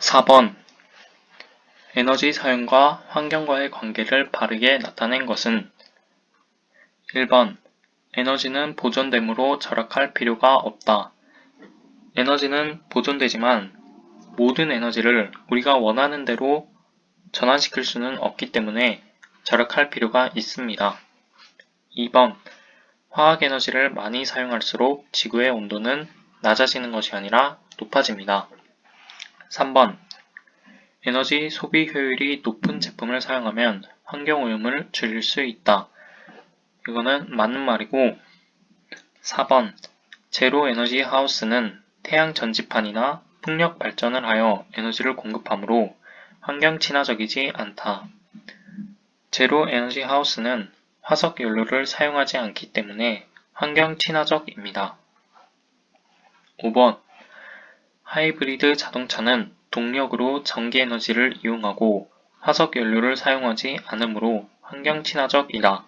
4번 에너지 사용과 환경과의 관계를 바르게 나타낸 것은 1번 에너지는 보존되므로 절약할 필요가 없다. 에너지는 보존되지만 모든 에너지를 우리가 원하는 대로 전환시킬 수는 없기 때문에 절약할 필요가 있습니다. 2번 화학에너지를 많이 사용할수록 지구의 온도는 낮아지는 것이 아니라 높아집니다. 3번 에너지 소비 효율이 높은 제품을 사용하면 환경오염을 줄일 수 있다. 이거는 맞는 말이고 4번 제로 에너지 하우스는 태양 전지판이나 풍력 발전을 하여 에너지를 공급하므로 환경 친화적이지 않다. 제로 에너지 하우스는 화석 연료를 사용하지 않기 때문에 환경 친화적입니다. 5번 하이브리드 자동차는 동력으로 전기 에너지를 이용하고 화석 연료를 사용하지 않으므로 환경 친화적이다.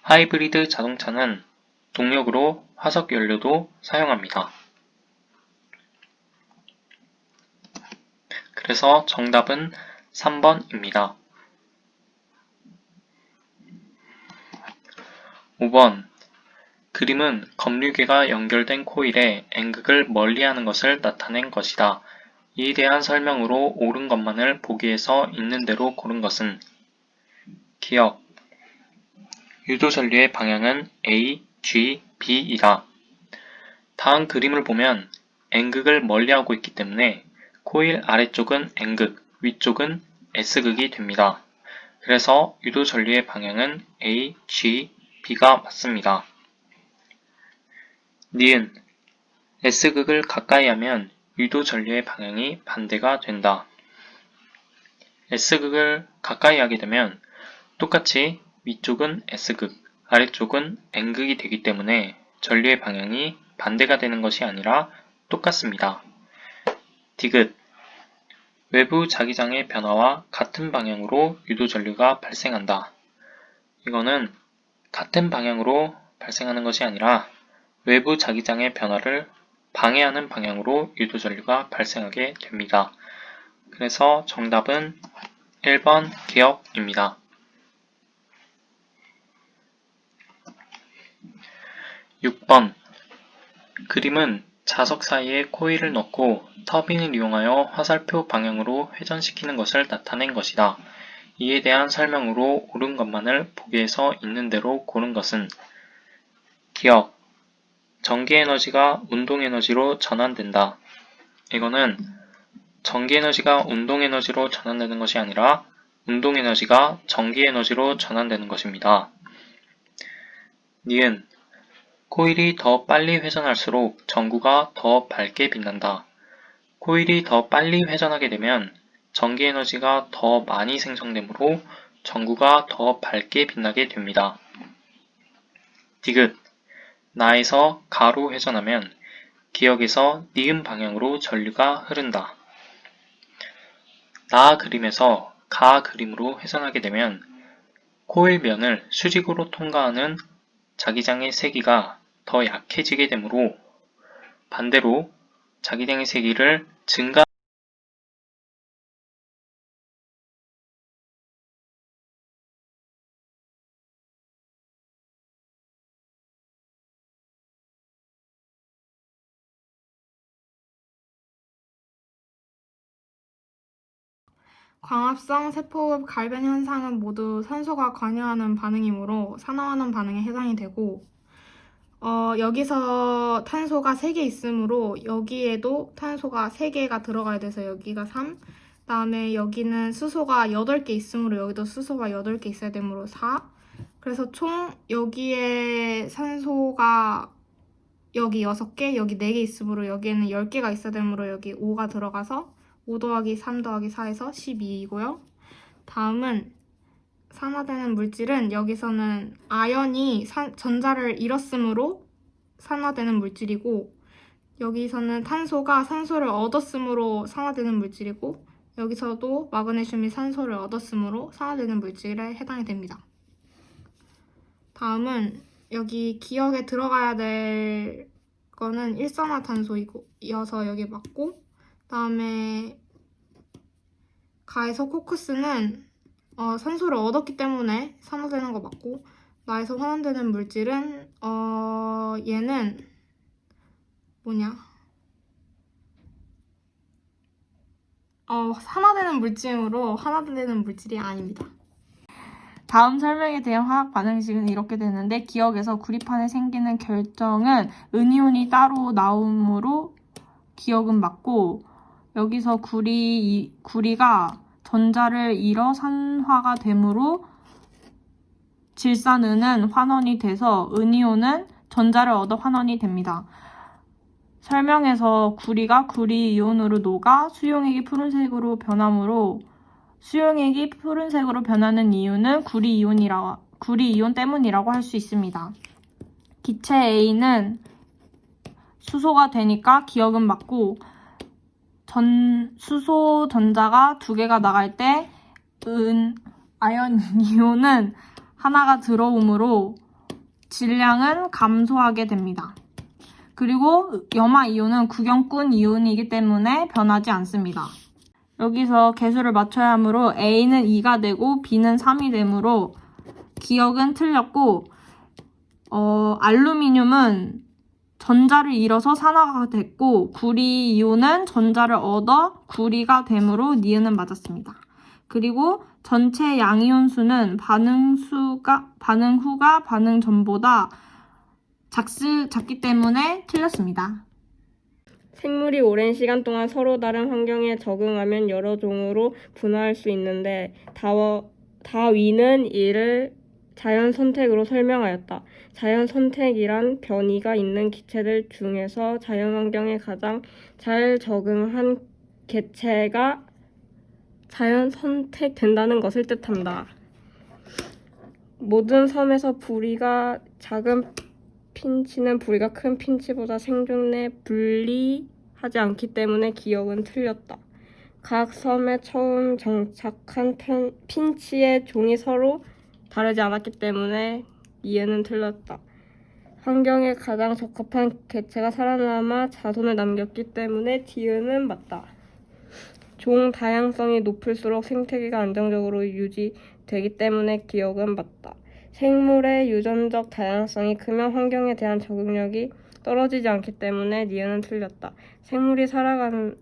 하이브리드 자동차는 동력으로 화석 연료도 사용합니다. 그래서 정답은 3번입니다. 5번 그림은 검류계가 연결된 코일에 N극을 멀리하는 것을 나타낸 것이다. 이에 대한 설명으로 옳은 것만을 보기에서 있는 대로 고른 것은 기억 유도전류의 방향은 A, G, B이다. 다음 그림을 보면 N극을 멀리하고 있기 때문에 코일 아래쪽은 N극, 위쪽은 S극이 됩니다. 그래서 유도전류의 방향은 A, G, B가 맞습니다. 니은 S극을 가까이 하면 유도전류의 방향이 반대가 된다. S극을 가까이 하게 되면 똑같이 위쪽은 S극, 아래쪽은 N극이 되기 때문에 전류의 방향이 반대가 되는 것이 아니라 똑같습니다. 디귿 외부 자기장의 변화와 같은 방향으로 유도전류가 발생한다. 이거는 같은 방향으로 발생하는 것이 아니라 외부 자기장의 변화를 방해하는 방향으로 유도전류가 발생하게 됩니다. 그래서 정답은 1번 기억입니다. 6번 그림은 자석 사이에 코일을 넣고 터빈을 이용하여 화살표 방향으로 회전시키는 것을 나타낸 것이다. 이에 대한 설명으로 옳은 것만을 보기에서 있는 대로 고른 것은 기억 전기에너지가 운동에너지로 전환된다. 이거는 전기에너지가 운동에너지로 전환되는 것이 아니라 운동에너지가 전기에너지로 전환되는 것입니다. 니은 코일이 더 빨리 회전할수록 전구가 더 밝게 빛난다. 코일이 더 빨리 회전하게 되면 전기에너지가 더 많이 생성되므로 전구가 더 밝게 빛나게 됩니다. 디귿 나에서 가로 회전하면 기역에서 니은 방향으로 전류가 흐른다. 나 그림에서 가 그림으로 회전하게 되면 코일 면을 수직으로 통과하는 자기장의 세기가 더 약해지게 되므로 반대로 자기장의 세기를 증가 광합성 세포흡 갈변 현상은 모두 산소가 관여하는 반응이므로 산화환원 반응에 해당이 되고 여기서 탄소가 3개 있으므로 여기에도 탄소가 3개가 들어가야 돼서 여기가 3, 그다음에 여기는 수소가 8개 있으므로 여기도 수소가 8개 있어야 되므로 4. 그래서 총 여기에 산소가 여기 6개, 여기 4개 있으므로 여기에는 10개가 있어야 되므로 여기 5가 들어가서 5 더하기 3 더하기 4에서 12이고요. 다음은 산화되는 물질은 여기서는 아연이 전자를 잃었으므로 산화되는 물질이고 여기서는 탄소가 산소를 얻었으므로 산화되는 물질이고 여기서도 마그네슘이 산소를 얻었으므로 산화되는 물질에 해당이 됩니다. 다음은 여기 기억에 들어가야 될 거는 일산화탄소이어서 여기 맞고 다음에 가에서 코크스는 산소를 얻었기 때문에 산화되는 거 맞고, 나에서 환원되는 물질은 얘는 뭐냐? 산화되는 물질이므로 환화되는 물질이 아닙니다. 다음 설명에 대한 화학 반응식은 이렇게 되는데, 기억에서 구리판에 생기는 결정은 은이온이 따로 나오므로 기억은 맞고, 여기서 구리가 전자를 잃어 산화가 되므로 질산은은 환원이 돼서 은이온은 전자를 얻어 환원이 됩니다. 설명에서 구리가 구리이온으로 녹아 수용액이 푸른색으로 변하므로 수용액이 푸른색으로 변하는 이유는 구리이온 때문이라고 할 수 있습니다. 기체 A는 수소가 되니까 기억은 맞고, 수소 전자가 2개가 나갈 때 아연 이온은 하나가 들어오므로 질량은 감소하게 됩니다. 그리고 염화 이온은 구경꾼 이온이기 때문에 변하지 않습니다. 여기서 개수를 맞춰야 하므로 A는 2가 되고 B는 3이 되므로 기억은 틀렸고, 알루미늄은 전자를 잃어서 산화가 됐고, 구리이온은 전자를 얻어 구리가 되므로 니은은 맞았습니다. 그리고 전체 양이온 수는 반응 후가 반응 전보다 작기 때문에 틀렸습니다. 생물이 오랜 시간 동안 서로 다른 환경에 적응하면 여러 종으로 분화할 수 있는데, 다윈은 이를 자연 선택으로 설명하였다. 자연 선택이란 변이가 있는 기체들 중에서 자연 환경에 가장 잘 적응한 개체가 자연 선택된다는 것을 뜻한다. 모든 섬에서 부리가 작은 핀치는 부리가 큰 핀치보다 생존 내 불리하지 않기 때문에 기억은 틀렸다. 각 섬에 처음 정착한 핀치의 종이 서로 다르지 않았기 때문에 이해는 틀렸다. 환경에 가장 적합한 개체가 살아남아 자손을 남겼기 때문에 디은은 맞다. 종 다양성이 높을수록 생태계가 안정적으로 유지되기 때문에 기억은 맞다. 생물의 유전적 다양성이 크면 환경에 대한 적응력이 떨어지지 않기 때문에 니은은 틀렸다. 생물이 살아가는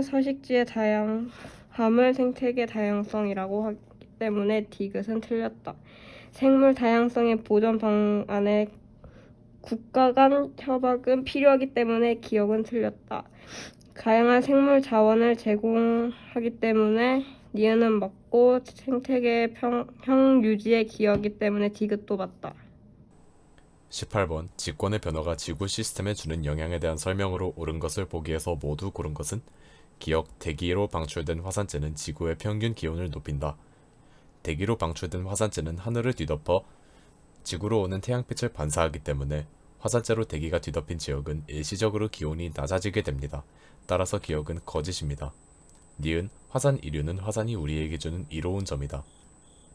서식지의 다양함을 생태계 다양성이라고 하기 때문에 디귿은 틀렸다. 생물 다양성의 보전 방안에 국가 간 협약은 필요하기 때문에 기억은 틀렸다. 다양한 생물 자원을 제공하기 때문에 니은은 맞고, 생태계의 평형 유지에 기여하기 때문에 디귿도 맞다. 18번 직권의 변화가 지구 시스템에 주는 영향에 대한 설명으로 옳은 것을 보기에서 모두 고른 것은? 기억, 대기로 방출된 화산재는 지구의 평균 기온을 높인다. 대기로 방출된 화산재는 하늘을 뒤덮어 지구로 오는 태양빛을 반사하기 때문에 화산재로 대기가 뒤덮인 지역은 일시적으로 기온이 낮아지게 됩니다. 따라서 기억은 거짓입니다. 니은, 화산 이류는 화산이 우리에게 주는 이로운 점이다.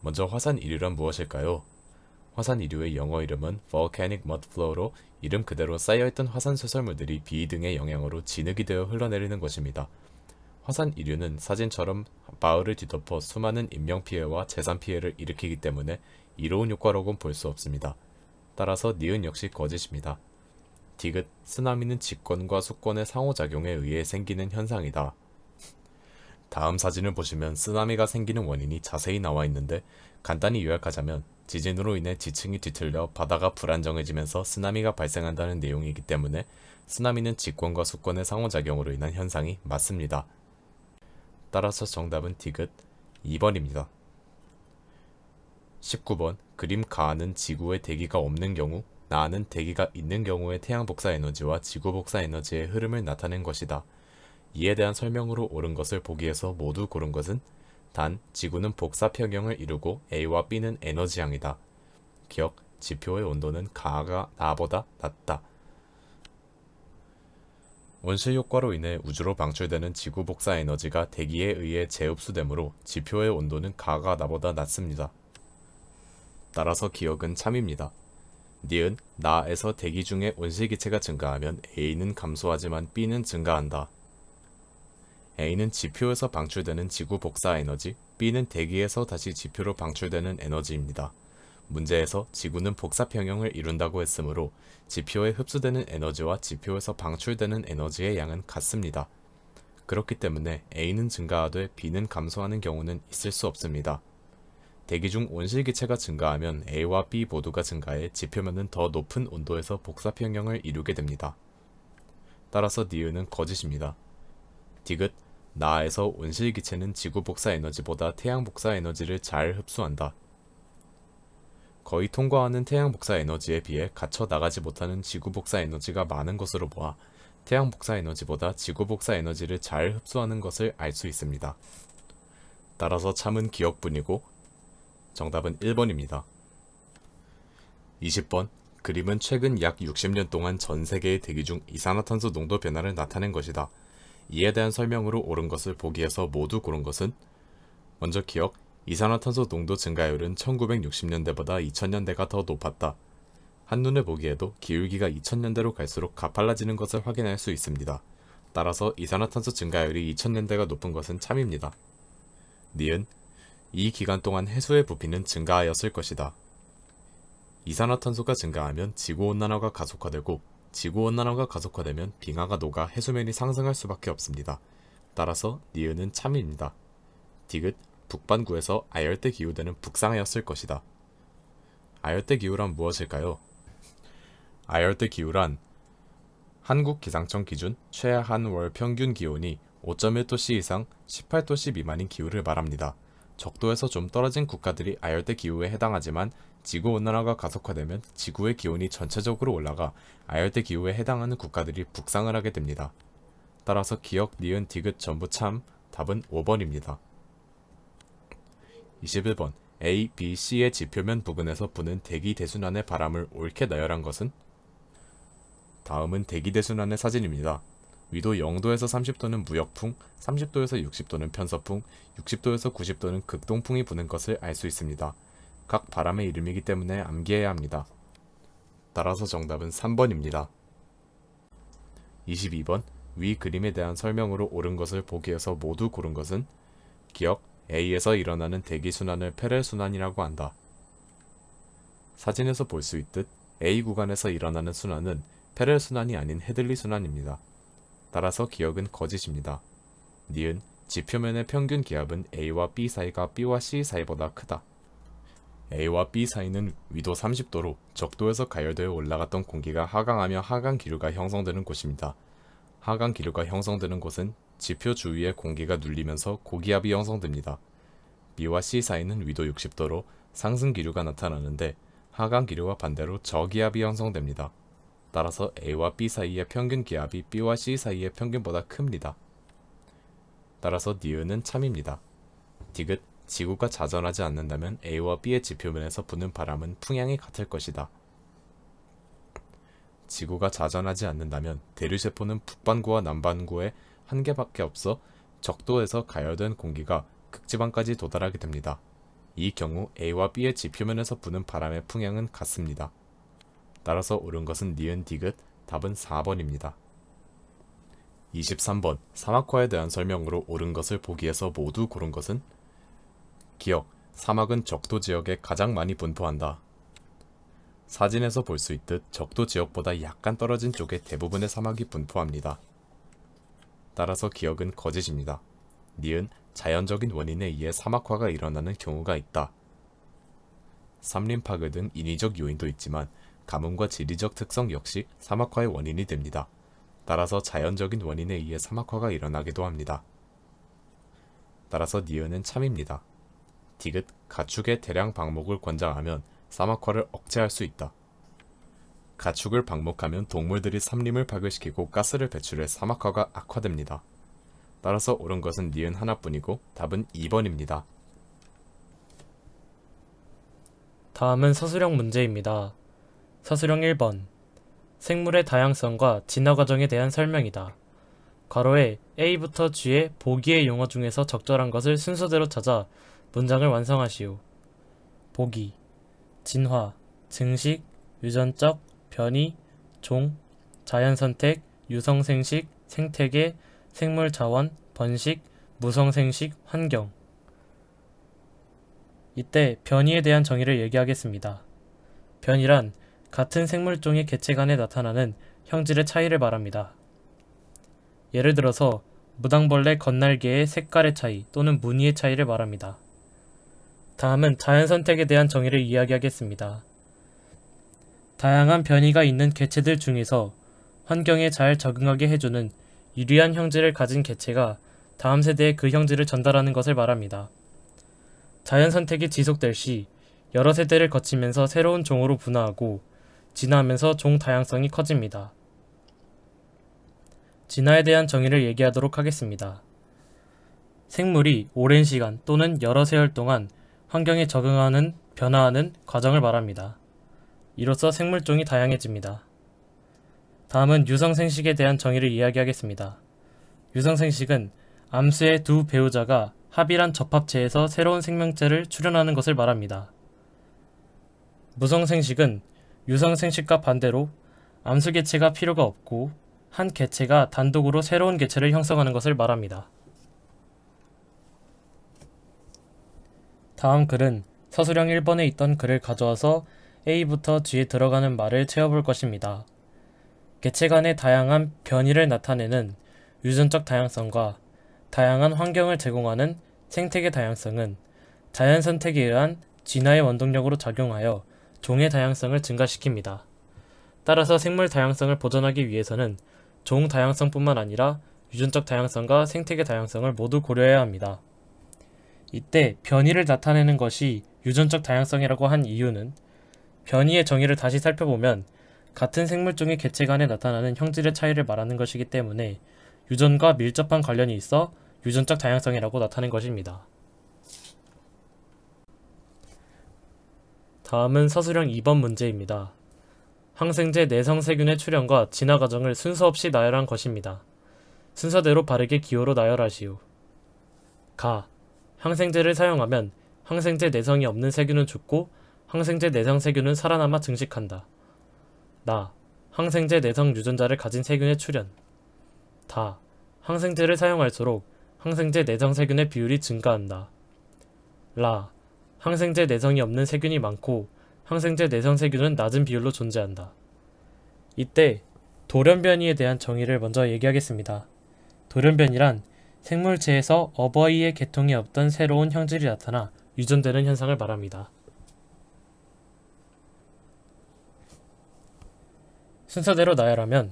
먼저 화산 이류란 무엇일까요? 화산 이류의 영어 이름은 Volcanic Mud Flow로 이름 그대로 쌓여있던 화산 쇄설물들이 비 등의 영향으로 진흙이 되어 흘러내리는 것입니다. 화산 이류는 사진처럼 마을을 뒤덮어 수많은 인명피해와 재산피해를 일으키기 때문에 이로운 효과라고는 볼 수 없습니다. 따라서 니은 역시 거짓입니다. 디귿, 쓰나미는 직권과 수권의 상호작용에 의해 생기는 현상이다. 다음 사진을 보시면 쓰나미가 생기는 원인이 자세히 나와 있는데, 간단히 요약하자면 지진으로 인해 지층이 뒤틀려 바다가 불안정해지면서 쓰나미가 발생한다는 내용이기 때문에 쓰나미는 직권과 수권의 상호작용으로 인한 현상이 맞습니다. 따라서 정답은 디귿 2번입니다. 19번 그림 가는 지구에 대기가 없는 경우, 나는 대기가 있는 경우의 태양 복사 에너지와 지구 복사 에너지의 흐름을 나타낸 것이다. 이에 대한 설명으로 옳은 것을 보기에서 모두 고른 것은? 단, 지구는 복사 평형을 이루고 A와 B는 에너지양이다. 기억, 지표의 온도는 가가 나보다 낮다. 온실 효과로 인해 우주로 방출되는 지구 복사 에너지가 대기에 의해 재흡수되므로 지표의 온도는 가가 나보다 낮습니다. 따라서 기억은 참입니다. 니은, 나에서 대기 중에 온실기체가 증가하면 A는 감소하지만 B는 증가한다. A는 지표에서 방출되는 지구 복사 에너지, B는 대기에서 다시 지표로 방출되는 에너지입니다. 문제에서 지구는 복사 평형을 이룬다고 했으므로 지표에 흡수되는 에너지와 지표에서 방출되는 에너지의 양은 같습니다. 그렇기 때문에 A는 증가하되 B는 감소하는 경우는 있을 수 없습니다. 대기 중 온실기체가 증가하면 A와 B 모두가 증가해 지표면은 더 높은 온도에서 복사 평형을 이루게 됩니다. 따라서 니은은 거짓입니다. 디귿, 나에서 온실기체는 지구 복사 에너지보다 태양 복사 에너지를 잘 흡수한다. 거의 통과하는 태양 복사 에너지에 비해 갇혀 나가지 못하는 지구 복사 에너지가 많은 것으로 보아 태양 복사 에너지보다 지구 복사 에너지를 잘 흡수하는 것을 알 수 있습니다. 따라서 참은 기억뿐이고 정답은 1번입니다. 20번, 그림은 최근 약 60년 동안 전 세계의 대기 중 이산화탄소 농도 변화를 나타낸 것이다. 이에 대한 설명으로 옳은 것을 보기에서 모두 고른 것은? 먼저 기억, 이산화탄소 농도 증가율은 1960년대보다 2000년대가 더 높았다. 한눈에 보기에도 기울기가 2000년대로 갈수록 가팔라지는 것을 확인할 수 있습니다. 따라서 이산화탄소 증가율이 2000년대가 높은 것은 참입니다. 니은, 이 기간 동안 해수의 부피는 증가하였을 것이다. 이산화탄소가 증가하면 지구온난화가 가속화되고 지구온난화가 가속화되면 빙하가 녹아 해수면이 상승할 수밖에 없습니다. 따라서 니은은 참입니다. 디귿, 북반구에서 아열대 기후대는 북상하였을 것이다. 아열대 기후란 무엇일까요? 아열대 기후란 한국기상청 기준 최하 한월 평균 기온이 5.1도씨 이상 18도씨 미만인 기후를 말합니다. 적도에서 좀 떨어진 국가들이 아열대 기후에 해당하지만 지구온난화가 가속화되면 지구의 기온이 전체적으로 올라가 아열대 기후에 해당하는 국가들이 북상을 하게 됩니다. 따라서 기억, 니은, 디귿 전부 참, 답은 5번입니다. 21번, A, B, C의 지표면 부근에서 부는 대기 대순환의 바람을 옳게 나열한 것은? 다음은 대기 대순환의 사진입니다. 위도 0도에서 30도는 무역풍, 30도에서 60도는 편서풍, 60도에서 90도는 극동풍이 부는 것을 알 수 있습니다. 각 바람의 이름이기 때문에 암기해야 합니다. 따라서 정답은 3번입니다. 22번, 위 그림에 대한 설명으로 옳은 것을 보기에서 모두 고른 것은? 기억, A에서 일어나는 대기순환을 페렐순환이라고 한다. 사진에서 볼 수 있듯 A 구간에서 일어나는 순환은 페렐순환이 아닌 헤들리 순환입니다. 따라서 기억은 거짓입니다. 니은, 지표면의 평균 기압은 A와 B 사이가 B와 C 사이보다 크다. A와 B 사이는 위도 30도로 적도에서 가열되어 올라갔던 공기가 하강하며 하강 기류가 형성되는 곳입니다. 하강 기류가 형성되는 곳은 지표 주위에 공기가 눌리면서 고기압이 형성됩니다. B와 C 사이는 위도 60도로 상승 기류가 나타나는데 하강 기류와 반대로 저기압이 형성됩니다. 따라서 A와 B 사이의 평균 기압이 B와 C 사이의 평균보다 큽니다. 따라서 니은은 참입니다. 디귿, 지구가 자전하지 않는다면 A와 B의 지표면에서 부는 바람은 풍향이 같을 것이다. 지구가 자전하지 않는다면 대류세포는 북반구와 남반구에 한 개밖에 없어 적도에서 가열된 공기가 극지방까지 도달하게 됩니다. 이 경우 A와 B의 지표면에서 부는 바람의 풍향은 같습니다. 따라서 옳은 것은 니은, 디귿, 답은 4번입니다. 23번, 사막화에 대한 설명으로 옳은 것을 보기에서 모두 고른 것은? 기억, 사막은 적도 지역에 가장 많이 분포한다. 사진에서 볼 수 있듯 적도 지역보다 약간 떨어진 쪽에 대부분의 사막이 분포합니다. 따라서 기억은 거짓입니다. 니은, 자연적인 원인에 의해 사막화가 일어나는 경우가 있다. 삼림 파괴 등 인위적 요인도 있지만 가뭄과 지리적 특성 역시 사막화의 원인이 됩니다. 따라서 자연적인 원인에 의해 사막화가 일어나기도 합니다. 따라서 니은은 참입니다. 디귿, 가축의 대량 방목을 권장하면 사막화를 억제할 수 있다. 가축을 방목하면 동물들이 삼림을 파괴시키고 가스를 배출해 사막화가 악화됩니다. 따라서 옳은 것은 니은 하나뿐이고 답은 2번입니다. 다음은 서술형 문제입니다. 서술형 1번. 생물의 다양성과 진화 과정에 대한 설명이다. 괄호에 A부터 G의 보기의 용어 중에서 적절한 것을 순서대로 찾아 문장을 완성하시오. 보기, 진화, 증식, 유전적, 변이, 종, 자연선택, 유성생식, 생태계, 생물자원, 번식, 무성생식, 환경. 이때 변이에 대한 정의를 얘기하겠습니다. 변이란 같은 생물종의 개체 간에 나타나는 형질의 차이를 말합니다. 예를 들어서 무당벌레 겉날개의 색깔의 차이 또는 무늬의 차이를 말합니다. 다음은 자연선택에 대한 정의를 이야기하겠습니다. 다양한 변이가 있는 개체들 중에서 환경에 잘 적응하게 해주는 유리한 형질을 가진 개체가 다음 세대에 그 형질을 전달하는 것을 말합니다. 자연선택이 지속될 시 여러 세대를 거치면서 새로운 종으로 분화하고 진화하면서 종 다양성이 커집니다. 진화에 대한 정의를 얘기하도록 하겠습니다. 생물이 오랜 시간 또는 여러 세월 동안 환경에 적응하는, 변화하는 과정을 말합니다. 이로써 생물종이 다양해집니다. 다음은 유성생식에 대한 정의를 이야기하겠습니다. 유성생식은 암수의 두 배우자가 합일한 접합체에서 새로운 생명체를 출현하는 것을 말합니다. 무성생식은 유성생식과 반대로 암수 개체가 필요가 없고 한 개체가 단독으로 새로운 개체를 형성하는 것을 말합니다. 다음 글은 서술형 1번에 있던 글을 가져와서 A부터 G에 들어가는 말을 채워볼 것입니다. 개체 간의 다양한 변이를 나타내는 유전적 다양성과 다양한 환경을 제공하는 생태계 다양성은 자연 선택에 의한 진화의 원동력으로 작용하여 종의 다양성을 증가시킵니다. 따라서 생물 다양성을 보존하기 위해서는 종 다양성뿐만 아니라 유전적 다양성과 생태계 다양성을 모두 고려해야 합니다. 이때 변이를 나타내는 것이 유전적 다양성이라고 한 이유는 변이의 정의를 다시 살펴보면 같은 생물종의 개체 간에 나타나는 형질의 차이를 말하는 것이기 때문에 유전과 밀접한 관련이 있어 유전적 다양성이라고 나타낸 것입니다. 다음은 서술형 2번 문제입니다. 항생제 내성세균의 출현과 진화 과정을 순서 없이 나열한 것입니다. 순서대로 바르게 기호로 나열하시오. 가. 항생제를 사용하면 항생제 내성이 없는 세균은 죽고 항생제 내성 세균은 살아남아 증식한다. 나. 항생제 내성 유전자를 가진 세균의 출현. 다. 항생제를 사용할수록 항생제 내성 세균의 비율이 증가한다. 라. 항생제 내성이 없는 세균이 많고 항생제 내성 세균은 낮은 비율로 존재한다. 이때 돌연변이에 대한 정의를 먼저 얘기하겠습니다. 돌연변이란 생물체에서 어버이의 계통이 없던 새로운 형질이 나타나 유전되는 현상을 말합니다. 순서대로 나열하면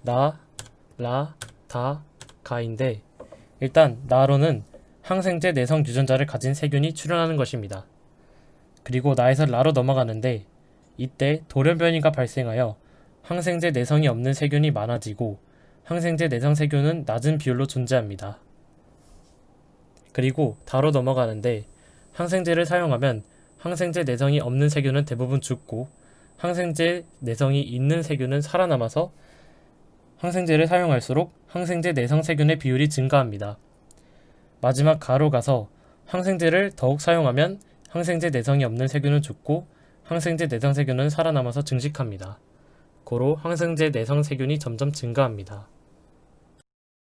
나, 라, 다, 가인데 일단 나로는 항생제 내성 유전자를 가진 세균이 출현하는 것입니다. 그리고 나에서 라로 넘어가는데 이때 돌연변이가 발생하여 항생제 내성이 없는 세균이 많아지고 항생제 내성 세균은 낮은 비율로 존재합니다. 그리고 다로 넘어가는데 항생제를 사용하면 항생제 내성이 없는 세균은 대부분 죽고 항생제 내성이 있는 세균은 살아남아서 항생제를 사용할수록 항생제 내성 세균의 비율이 증가합니다. 마지막 가로 가서 항생제를 더욱 사용하면 항생제 내성이 없는 세균은 죽고 항생제 내성 세균은 살아남아서 증식합니다. 고로 항생제 내성 세균이 점점 증가합니다.